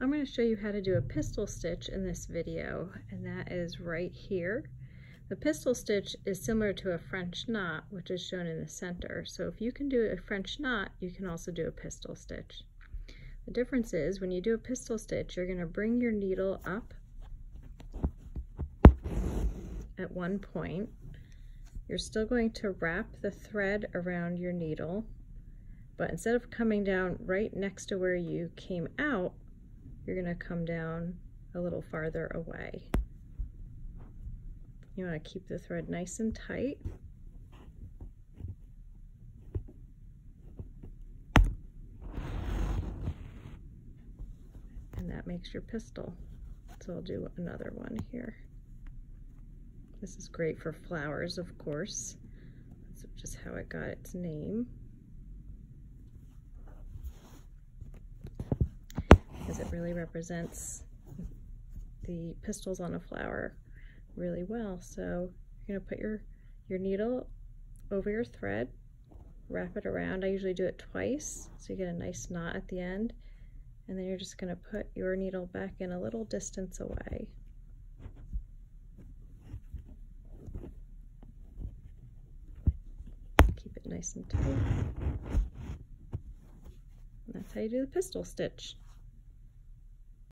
I'm going to show you how to do a pistol stitch in this video, and that is right here. The pistol stitch is similar to a French knot, which is shown in the center. So if you can do a French knot, you can also do a pistol stitch. The difference is when you do a pistol stitch, you're going to bring your needle up at one point. You're still going to wrap the thread around your needle, but instead of coming down right next to where you came out, you're going to come down a little farther away. You want to keep the thread nice and tight. And that makes your pistil. So I'll do another one here. This is great for flowers, of course. That's just how it got its name. Because it really represents the pistils on a flower really well. So you're going to put your needle over your thread, wrap it around. I usually do it twice so you get a nice knot at the end, and then you're just going to put your needle back in a little distance away. Keep it nice and tight. And that's how you do the pistol stitch.